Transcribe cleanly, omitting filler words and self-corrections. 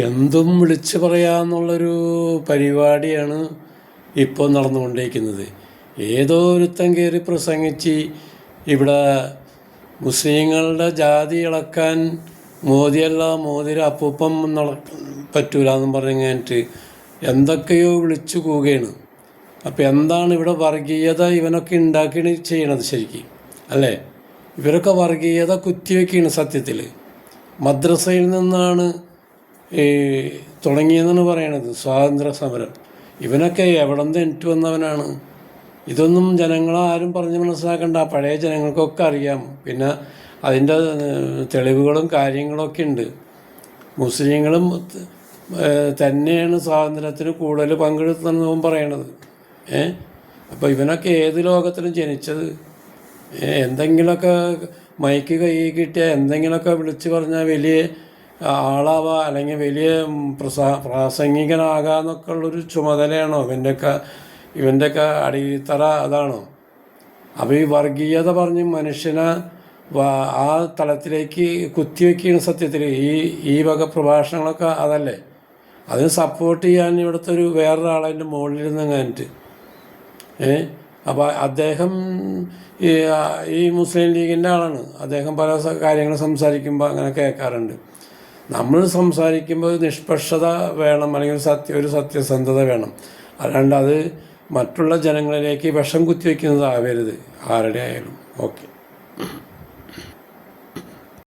എന്തും വിളിച്ചു പറയാന്നുള്ളൊരു പരിപാടിയാണ് ഇപ്പോൾ നടന്നുകൊണ്ടിരിക്കുന്നത്. ഏതോ ഒരുത്തൻ കയറി പ്രസംഗിച്ച് ഇവിടെ മുസ്ലിങ്ങളുടെ ജാതി ഇളക്കാൻ മോദിയല്ല, മോദിയുടെ അപ്പൂപ്പം പറ്റൂല എന്നും പറഞ്ഞു കഴിഞ്ഞിട്ട് എന്തൊക്കെയോ വിളിച്ചു കൂവുകയാണ്. അപ്പോൾ എന്താണ് ഇവിടെ വർഗീയത ഇവനൊക്കെ ഉണ്ടാക്കി ചെയ്യണത് ശരിക്കും അല്ലേ? ഇവരൊക്കെ വർഗീയത കുത്തിവെക്കുകയാണ്. സത്യത്തിൽ മദ്രസയിൽ നിന്നാണ് തുടങ്ങിയെന്നാണ് പറയണത് സ്വാതന്ത്ര്യ സമരം. ഇവനൊക്കെ എവിടെ നിന്ന് എനിക്ക് വന്നവനാണ്? ഇതൊന്നും ജനങ്ങളാരും പറഞ്ഞ് മനസ്സിലാക്കണ്ട, പഴയ ജനങ്ങൾക്കൊക്കെ അറിയാം. പിന്നെ അതിൻ്റെ തെളിവുകളും കാര്യങ്ങളൊക്കെ ഉണ്ട്. മുസ്ലിങ്ങളും തന്നെയാണ് സ്വാതന്ത്ര്യത്തിന് കൂടുതൽ പങ്കെടുത്തതെന്ന് പറയണത്. അപ്പോൾ ഇവനൊക്കെ ഏത് ലോകത്തിലും ജനിച്ചത്? എന്തെങ്കിലുമൊക്കെ മൈക്ക് കൈ കിട്ടിയാൽ എന്തെങ്കിലുമൊക്കെ വിളിച്ച് പറഞ്ഞാൽ വലിയ ആളാവാ അല്ലെങ്കിൽ വലിയ പ്രാസംഗികനാകാന്നൊക്കെ ഉള്ളൊരു ചുമതലയാണോ ഇവൻ്റെയൊക്കെ അടിത്തറ? അതാണോ? അപ്പോൾ ഈ വർഗീയത പറഞ്ഞ് മനുഷ്യനെ ആ തലത്തിലേക്ക് കുത്തിവെക്കുകയാണ് സത്യത്തിൽ ഈ വക പ്രഭാഷണങ്ങളൊക്കെ. അതല്ലേ അതിന് സപ്പോർട്ട് ചെയ്യാൻ ഇവിടുത്തെ ഒരു വേറൊരാളതിൻ്റെ മുകളിലിരുന്ന് കഴിഞ്ഞിട്ട് അപ്പോൾ അദ്ദേഹം ഈ മുസ്ലിം ലീഗിൻ്റെ ആളാണ്. അദ്ദേഹം പല കാര്യങ്ങൾ സംസാരിക്കുമ്പോൾ അങ്ങനെ കേൾക്കാറുണ്ട്. നമ്മൾ സംസാരിക്കുമ്പോൾ നിഷ്പക്ഷത വേണം, അല്ലെങ്കിൽ ഒരു സത്യസന്ധത വേണം. അല്ലാണ്ട് അത് മറ്റുള്ള ജനങ്ങളിലേക്ക് വിഷം കുത്തിവെക്കുന്നതാവരുത് ആരുടെ ആയാലും. ഓക്കെ.